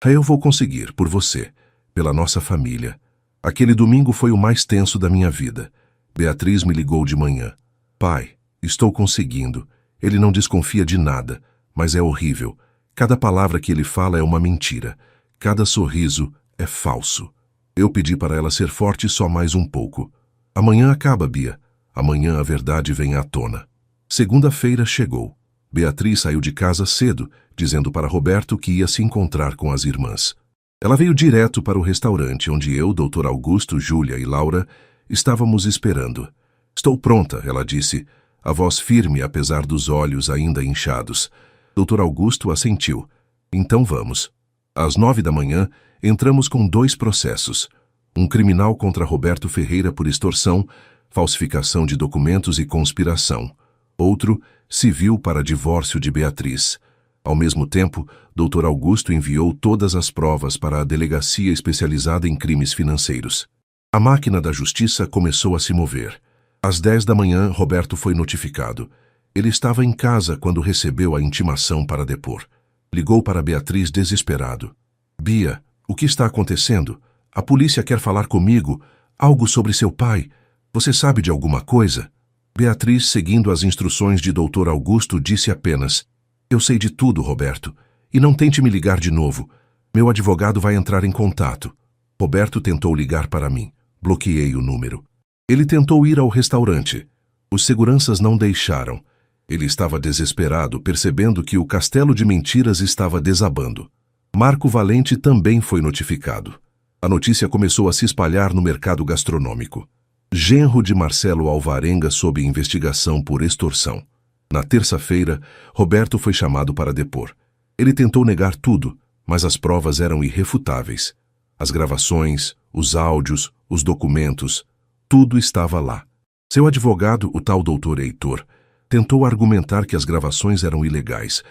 Eu vou conseguir, por você, pela nossa família. Aquele domingo foi o mais tenso da minha vida. Beatriz me ligou de manhã. Pai, estou conseguindo. Ele não desconfia de nada, mas é horrível. Cada palavra que ele fala é uma mentira. Cada sorriso é falso. Eu pedi para ela ser forte só mais um pouco. Amanhã acaba, Bia. Amanhã a verdade vem à tona. Segunda-feira chegou. Beatriz saiu de casa cedo, dizendo para Roberto que ia se encontrar com as irmãs. Ela veio direto para o restaurante, onde eu, Dr. Augusto, Júlia e Laura estávamos esperando. Estou pronta, ela disse, a voz firme apesar dos olhos ainda inchados. Dr. Augusto assentiu. Então vamos. Às 9 da manhã, entramos com 2 processos. Um criminal contra Roberto Ferreira por extorsão, falsificação de documentos e conspiração. Outro, civil para divórcio de Beatriz. Ao mesmo tempo, Dr. Augusto enviou todas as provas para a delegacia especializada em crimes financeiros. A máquina da justiça começou a se mover. Às 10 da manhã, Roberto foi notificado. Ele estava em casa quando recebeu a intimação para depor. Ligou para Beatriz desesperado. Bia, o que está acontecendo? A polícia quer falar comigo. Algo sobre seu pai. Você sabe de alguma coisa? Beatriz, seguindo as instruções de Dr. Augusto, disse apenas: Eu sei de tudo, Roberto. E não tente me ligar de novo. Meu advogado vai entrar em contato. Roberto tentou ligar para mim. Bloqueei o número. Ele tentou ir ao restaurante. Os seguranças não deixaram. Ele estava desesperado, percebendo que o castelo de mentiras estava desabando. Marco Valente também foi notificado. A notícia começou a se espalhar no mercado gastronômico. Genro de Marcelo Alvarenga sob investigação por extorsão. Na terça-feira, Roberto foi chamado para depor. Ele tentou negar tudo, mas as provas eram irrefutáveis. As gravações, os áudios, os documentos, tudo estava lá. Seu advogado, o tal doutor Heitor, tentou argumentar que as gravações eram ilegais,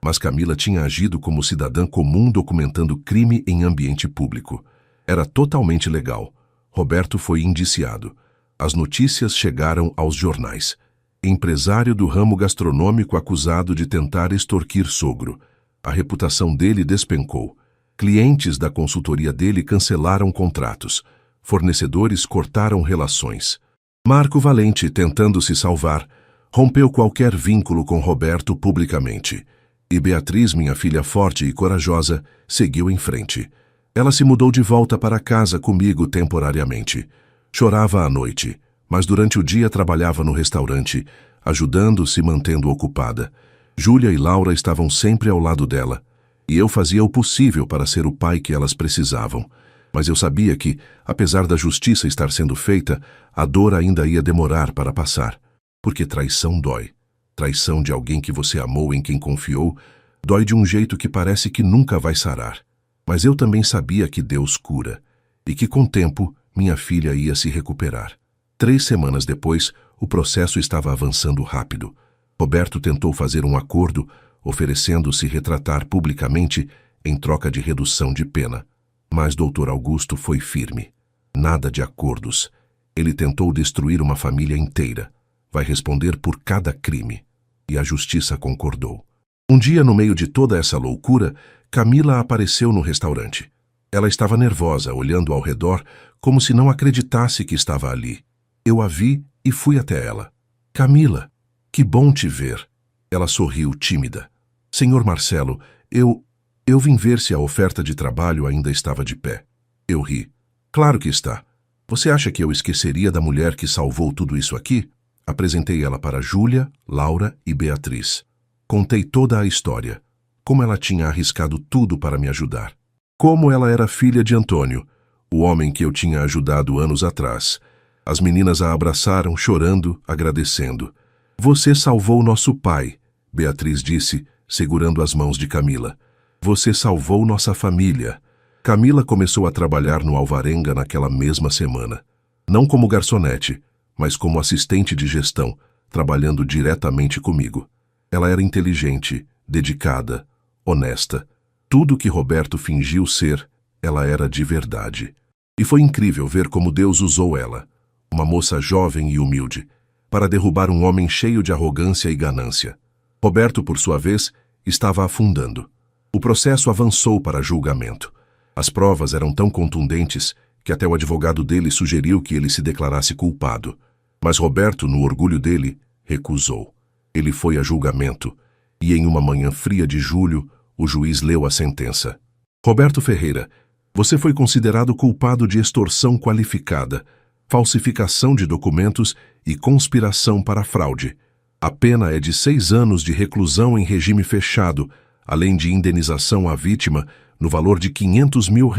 mas Camila tinha agido como cidadã comum documentando crime em ambiente público. Era totalmente legal. Roberto foi indiciado. As notícias chegaram aos jornais. Empresário do ramo gastronômico acusado de tentar extorquir sogro. A reputação dele despencou. Clientes da consultoria dele cancelaram contratos. Fornecedores cortaram relações. Marco Valente, tentando se salvar, rompeu qualquer vínculo com Roberto publicamente. E Beatriz, minha filha forte e corajosa, seguiu em frente. Ela se mudou de volta para casa comigo temporariamente. Chorava à noite, mas durante o dia trabalhava no restaurante, ajudando, se mantendo ocupada. Júlia e Laura estavam sempre ao lado dela, e eu fazia o possível para ser o pai que elas precisavam. Mas eu sabia que, apesar da justiça estar sendo feita, a dor ainda ia demorar para passar. Porque traição dói. Traição de alguém que você amou, em quem confiou, dói de um jeito que parece que nunca vai sarar. Mas eu também sabia que Deus cura, e que com o tempo minha filha ia se recuperar. 3 semanas depois, o processo estava avançando rápido. Roberto tentou fazer um acordo, oferecendo-se retratar publicamente em troca de redução de pena. Mas Dr. Augusto foi firme. Nada de acordos. Ele tentou destruir uma família inteira. Vai responder por cada crime. E a justiça concordou. Um dia, no meio de toda essa loucura, Camila apareceu no restaurante. Ela estava nervosa, olhando ao redor, como se não acreditasse que estava ali. Eu a vi e fui até ela. Camila, que bom te ver. Ela sorriu, tímida. Senhor Marcelo, eu vim ver se a oferta de trabalho ainda estava de pé. Eu ri. Claro que está. Você acha que eu esqueceria da mulher que salvou tudo isso aqui? Apresentei ela para Júlia, Laura e Beatriz. Contei toda a história. Como ela tinha arriscado tudo para me ajudar. Como ela era filha de Antônio, o homem que eu tinha ajudado anos atrás. As meninas a abraçaram, chorando, agradecendo. Você salvou nosso pai, Beatriz disse, segurando as mãos de Camila. Você salvou nossa família. Camila começou a trabalhar no Alvarenga naquela mesma semana. Não como garçonete, mas como assistente de gestão, trabalhando diretamente comigo. Ela era inteligente, dedicada, honesta. Tudo que Roberto fingiu ser, ela era de verdade. E foi incrível ver como Deus usou ela, uma moça jovem e humilde, para derrubar um homem cheio de arrogância e ganância. Roberto, por sua vez, estava afundando. O processo avançou para julgamento. As provas eram tão contundentes que até o advogado dele sugeriu que ele se declarasse culpado. Mas Roberto, no orgulho dele, recusou. Ele foi a julgamento, e em uma manhã fria de julho, o juiz leu a sentença. Roberto Ferreira, você foi considerado culpado de extorsão qualificada, falsificação de documentos e conspiração para fraude. A pena é de 6 anos de reclusão em regime fechado, além de indenização à vítima no valor de R$500 mil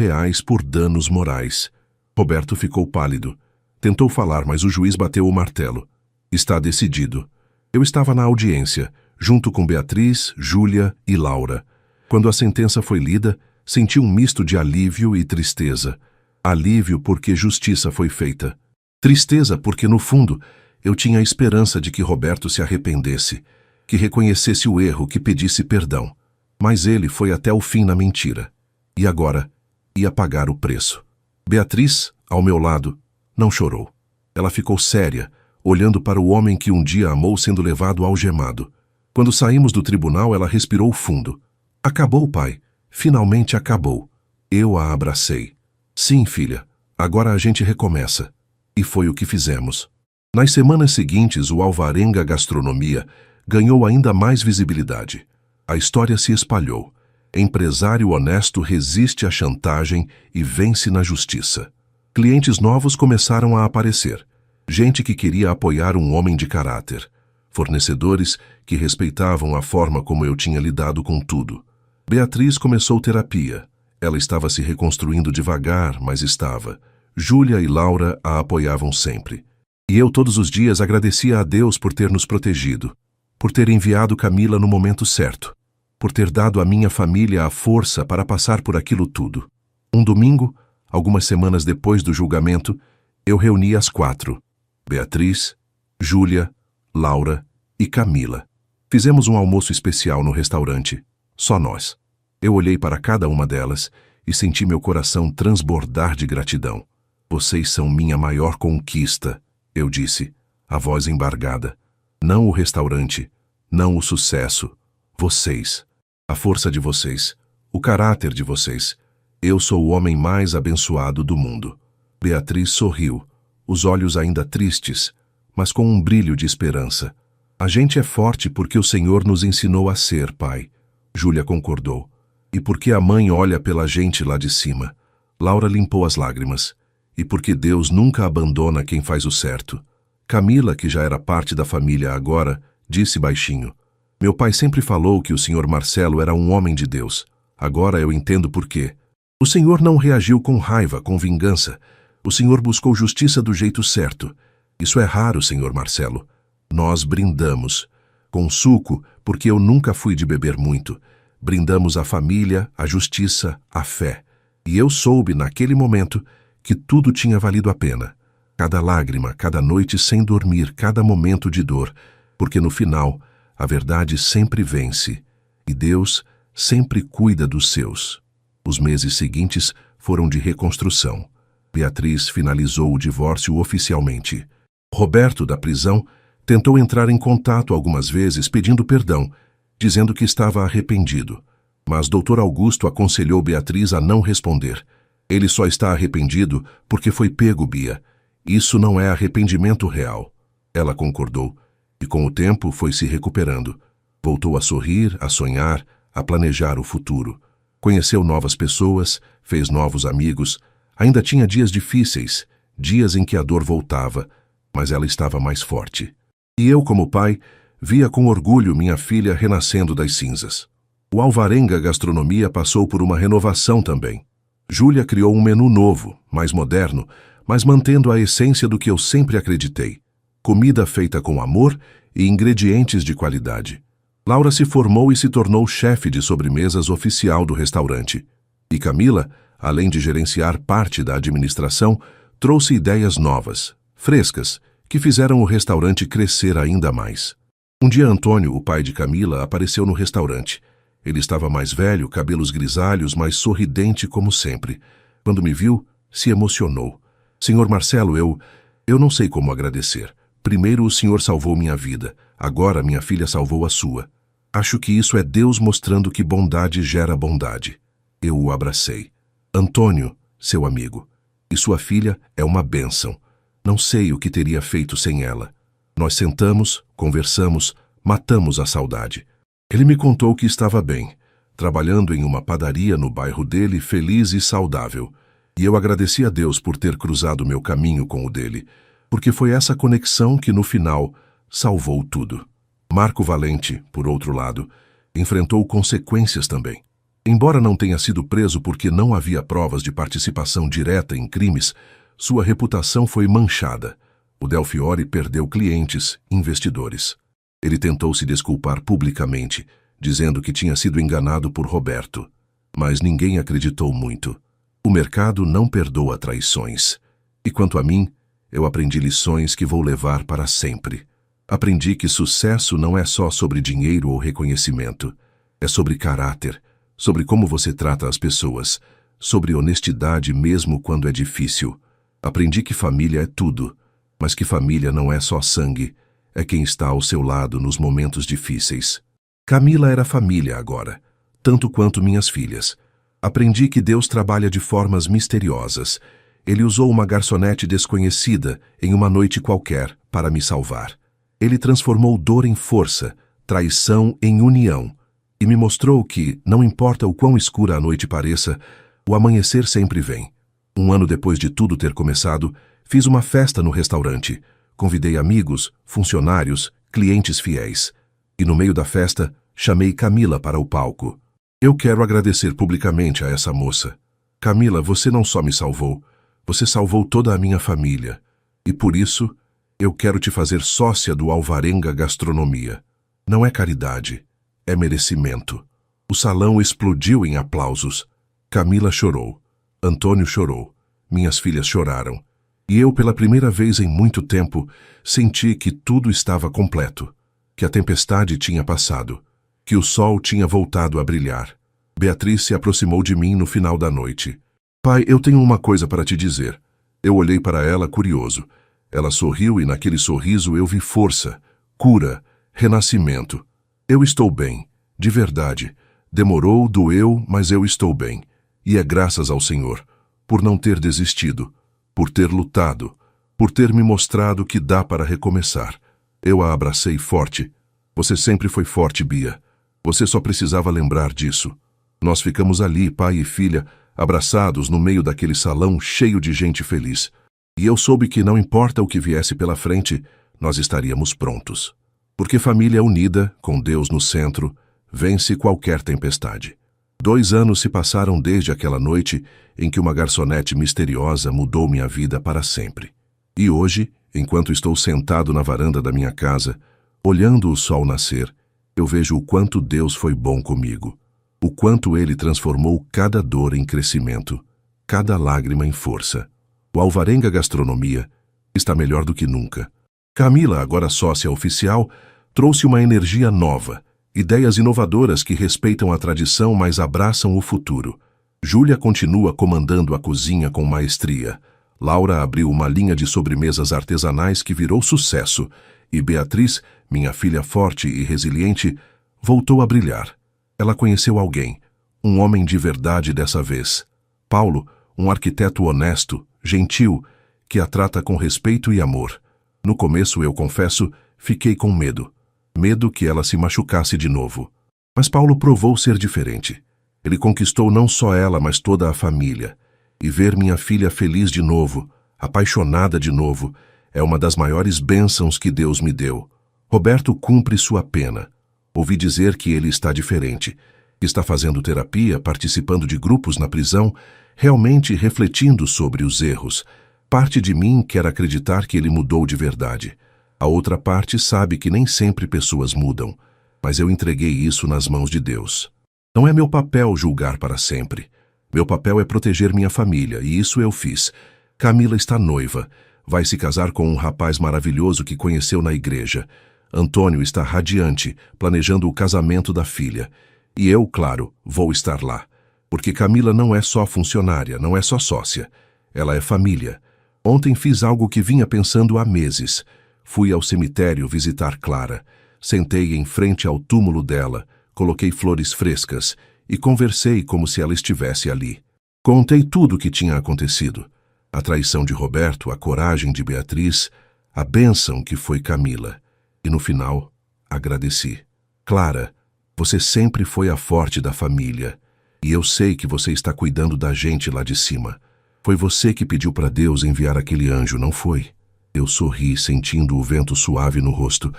por danos morais. Roberto ficou pálido. Tentou falar, mas o juiz bateu o martelo. Está decidido. Eu estava na audiência, junto com Beatriz, Júlia e Laura. Quando a sentença foi lida, senti um misto de alívio e tristeza. Alívio porque justiça foi feita. Tristeza porque, no fundo, eu tinha a esperança de que Roberto se arrependesse, que reconhecesse o erro, que pedisse perdão. Mas ele foi até o fim na mentira. E agora ia pagar o preço. Beatriz, ao meu lado, não chorou. Ela ficou séria, olhando para o homem que um dia amou sendo levado algemado. Quando saímos do tribunal, ela respirou fundo. Acabou, pai. Finalmente acabou. Eu a abracei. Sim, filha. Agora a gente recomeça. E foi o que fizemos. Nas semanas seguintes, o Alvarenga Gastronomia ganhou ainda mais visibilidade. A história se espalhou. Empresário honesto resiste à chantagem e vence na justiça. Clientes novos começaram a aparecer. Gente que queria apoiar um homem de caráter. Fornecedores que respeitavam a forma como eu tinha lidado com tudo. Beatriz começou terapia. Ela estava se reconstruindo devagar, mas estava. Júlia e Laura a apoiavam sempre. E eu todos os dias agradecia a Deus por ter nos protegido, por ter enviado Camila no momento certo, por ter dado à minha família a força para passar por aquilo tudo. Um domingo, algumas semanas depois do julgamento, eu reuni as 4, Beatriz, Júlia, Laura e Camila. Fizemos um almoço especial no restaurante, só nós. Eu olhei para cada uma delas e senti meu coração transbordar de gratidão. Vocês são minha maior conquista, eu disse, a voz embargada. Não o restaurante, não o sucesso. Vocês. A força de vocês. O caráter de vocês. Eu sou o homem mais abençoado do mundo. Beatriz sorriu, os olhos ainda tristes, mas com um brilho de esperança. A gente é forte porque o Senhor nos ensinou a ser, pai. Júlia concordou. E porque a mãe olha pela gente lá de cima. Laura limpou as lágrimas. E porque Deus nunca abandona quem faz o certo. Camila, que já era parte da família agora, disse baixinho. Meu pai sempre falou que o Sr. Marcelo era um homem de Deus. Agora eu entendo por quê. O Senhor não reagiu com raiva, com vingança. O Senhor buscou justiça do jeito certo. Isso é raro, Senhor Marcelo. Nós brindamos. Com suco, porque eu nunca fui de beber muito. Brindamos a família, a justiça, a fé. E eu soube, naquele momento, que tudo tinha valido a pena. Cada lágrima, cada noite sem dormir, cada momento de dor. Porque no final, a verdade sempre vence. E Deus sempre cuida dos seus. Os meses seguintes foram de reconstrução. Beatriz finalizou o divórcio oficialmente. Roberto, da prisão, tentou entrar em contato algumas vezes pedindo perdão, dizendo que estava arrependido. Mas Dr. Augusto aconselhou Beatriz a não responder. Ele só está arrependido porque foi pego, Bia. Isso não é arrependimento real. Ela concordou, e com o tempo foi se recuperando. Voltou a sorrir, a sonhar, a planejar o futuro. Conheceu novas pessoas, fez novos amigos. Ainda tinha dias difíceis, dias em que a dor voltava, mas ela estava mais forte. E eu, como pai, via com orgulho minha filha renascendo das cinzas. O Alvarenga Gastronomia passou por uma renovação também. Júlia criou um menu novo, mais moderno, mas mantendo a essência do que eu sempre acreditei. Comida feita com amor e ingredientes de qualidade. Laura se formou e se tornou chefe de sobremesas oficial do restaurante. E Camila, além de gerenciar parte da administração, trouxe ideias novas, frescas, que fizeram o restaurante crescer ainda mais. Um dia Antônio, o pai de Camila, apareceu no restaurante. Ele estava mais velho, cabelos grisalhos, mas sorridente como sempre. Quando me viu, se emocionou. Senhor Marcelo, eu não sei como agradecer. Primeiro o senhor salvou minha vida, agora minha filha salvou a sua. Acho que isso é Deus mostrando que bondade gera bondade. Eu o abracei. Antônio, seu amigo, e sua filha é uma bênção. Não sei o que teria feito sem ela. Nós sentamos, conversamos, matamos a saudade. Ele me contou que estava bem, trabalhando em uma padaria no bairro dele, feliz e saudável. E eu agradeci a Deus por ter cruzado meu caminho com o dele, porque foi essa conexão que, no final, salvou tudo. Marco Valente, por outro lado, enfrentou consequências também. Embora não tenha sido preso porque não havia provas de participação direta em crimes, sua reputação foi manchada. O Del Fiore perdeu clientes, investidores. Ele tentou se desculpar publicamente, dizendo que tinha sido enganado por Roberto. Mas ninguém acreditou muito. O mercado não perdoa traições. E quanto a mim, eu aprendi lições que vou levar para sempre. Aprendi que sucesso não é só sobre dinheiro ou reconhecimento. É sobre caráter, sobre como você trata as pessoas, sobre honestidade mesmo quando é difícil. Aprendi que família é tudo, mas que família não é só sangue, é quem está ao seu lado nos momentos difíceis. Camila era família agora, tanto quanto minhas filhas. Aprendi que Deus trabalha de formas misteriosas. Ele usou uma garçonete desconhecida em uma noite qualquer para me salvar. Ele transformou dor em força, traição em união, e me mostrou que, não importa o quão escura a noite pareça, o amanhecer sempre vem. Um ano depois de tudo ter começado, fiz uma festa no restaurante. Convidei amigos, funcionários, clientes fiéis. E no meio da festa, chamei Camila para o palco. Eu quero agradecer publicamente a essa moça. Camila, você não só me salvou, você salvou toda a minha família. E por isso, eu quero te fazer sócia do Alvarenga Gastronomia. Não é caridade, é merecimento. O salão explodiu em aplausos. Camila chorou. Antônio chorou. Minhas filhas choraram. E eu, pela primeira vez em muito tempo, senti que tudo estava completo. Que a tempestade tinha passado. Que o sol tinha voltado a brilhar. Beatriz se aproximou de mim no final da noite. Pai, eu tenho uma coisa para te dizer. Eu olhei para ela curioso. Ela sorriu e naquele sorriso eu vi força, cura, renascimento. Eu estou bem, de verdade. Demorou, doeu, mas eu estou bem. E é graças ao Senhor, por não ter desistido, por ter lutado, por ter me mostrado que dá para recomeçar. Eu a abracei forte. Você sempre foi forte, Bia. Você só precisava lembrar disso. Nós ficamos ali, pai e filha, abraçados no meio daquele salão cheio de gente feliz. E eu soube que não importa o que viesse pela frente, nós estaríamos prontos. Porque família unida, com Deus no centro, vence qualquer tempestade. 2 anos se passaram desde aquela noite em que uma garçonete misteriosa mudou minha vida para sempre. E hoje, enquanto estou sentado na varanda da minha casa, olhando o sol nascer, eu vejo o quanto Deus foi bom comigo, o quanto Ele transformou cada dor em crescimento, cada lágrima em força. O Alvarenga Gastronomia está melhor do que nunca. Camila, agora sócia oficial, trouxe uma energia nova, ideias inovadoras que respeitam a tradição, mas abraçam o futuro. Júlia continua comandando a cozinha com maestria. Laura abriu uma linha de sobremesas artesanais que virou sucesso. E Beatriz, minha filha forte e resiliente, voltou a brilhar. Ela conheceu alguém, um homem de verdade dessa vez. Paulo, um arquiteto honesto, gentil, que a trata com respeito e amor. No começo, eu confesso, fiquei com medo. Medo que ela se machucasse de novo. Mas Paulo provou ser diferente. Ele conquistou não só ela, mas toda a família. E ver minha filha feliz de novo, apaixonada de novo, é uma das maiores bênçãos que Deus me deu. Roberto cumpre sua pena. Ouvi dizer que ele está diferente. Está fazendo terapia, participando de grupos na prisão, realmente refletindo sobre os erros. Parte de mim quer acreditar que ele mudou de verdade. A outra parte sabe que nem sempre pessoas mudam, mas eu entreguei isso nas mãos de Deus. Não é meu papel julgar para sempre. Meu papel é proteger minha família, e isso eu fiz. Camila está noiva. Vai se casar com um rapaz maravilhoso que conheceu na igreja. Antônio está radiante, planejando o casamento da filha. E eu, claro, vou estar lá. Porque Camila não é só funcionária, não é só sócia. Ela é família. Ontem fiz algo que vinha pensando há meses. Fui ao cemitério visitar Clara. Sentei em frente ao túmulo dela, coloquei flores frescas e conversei como se ela estivesse ali. Contei tudo o que tinha acontecido. A traição de Roberto, a coragem de Beatriz, a bênção que foi Camila. E no final, agradeci. Clara, você sempre foi a forte da família. E eu sei que você está cuidando da gente lá de cima. Foi você que pediu para Deus enviar aquele anjo, não foi? Eu sorri, sentindo o vento suave no rosto.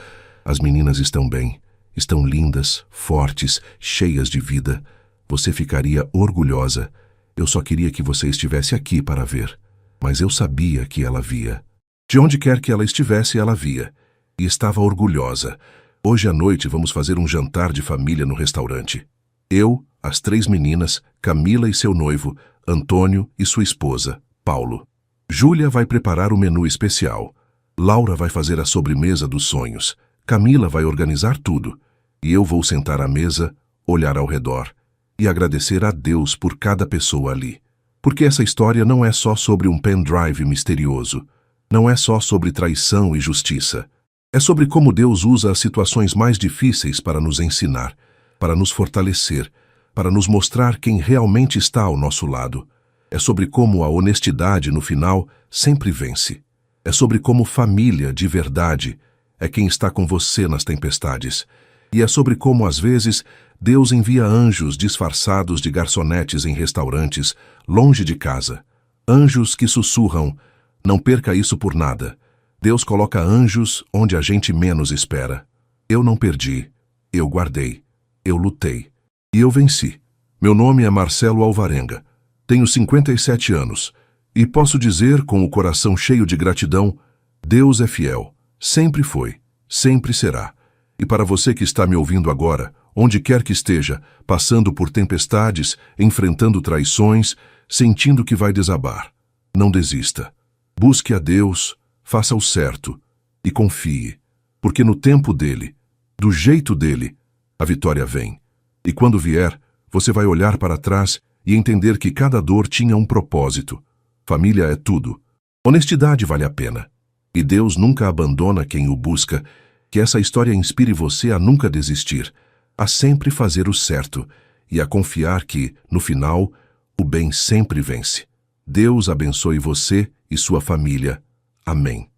As meninas estão bem. Estão lindas, fortes, cheias de vida. Você ficaria orgulhosa. Eu só queria que você estivesse aqui para ver. Mas eu sabia que ela via. De onde quer que ela estivesse, ela via. E estava orgulhosa. Hoje à noite vamos fazer um jantar de família no restaurante. Eu, as 3 meninas, Camila e seu noivo, Antônio e sua esposa, Paulo. Júlia vai preparar o menu especial. Laura vai fazer a sobremesa dos sonhos. Camila vai organizar tudo. E eu vou sentar à mesa, olhar ao redor e agradecer a Deus por cada pessoa ali. Porque essa história não é só sobre um pendrive misterioso. Não é só sobre traição e justiça. É sobre como Deus usa as situações mais difíceis para nos ensinar, para nos fortalecer, para nos mostrar quem realmente está ao nosso lado. É sobre como a honestidade, no final, sempre vence. É sobre como família, de verdade, é quem está com você nas tempestades. E é sobre como, às vezes, Deus envia anjos disfarçados de garçonetes em restaurantes, longe de casa. Anjos que sussurram, não perca isso por nada. Deus coloca anjos onde a gente menos espera. Eu não perdi, eu guardei, eu lutei. E eu venci. Meu nome é Marcelo Alvarenga. Tenho 57 anos. E posso dizer, com o coração cheio de gratidão, Deus é fiel. Sempre foi, sempre será. E para você que está me ouvindo agora, onde quer que esteja, passando por tempestades, enfrentando traições, sentindo que vai desabar, não desista. Busque a Deus, faça o certo e confie, porque no tempo dele, do jeito dele, a vitória vem. E quando vier, você vai olhar para trás e entender que cada dor tinha um propósito. Família é tudo. Honestidade vale a pena. E Deus nunca abandona quem o busca. Que essa história inspire você a nunca desistir, a sempre fazer o certo e a confiar que, no final, o bem sempre vence. Deus abençoe você e sua família. Amém.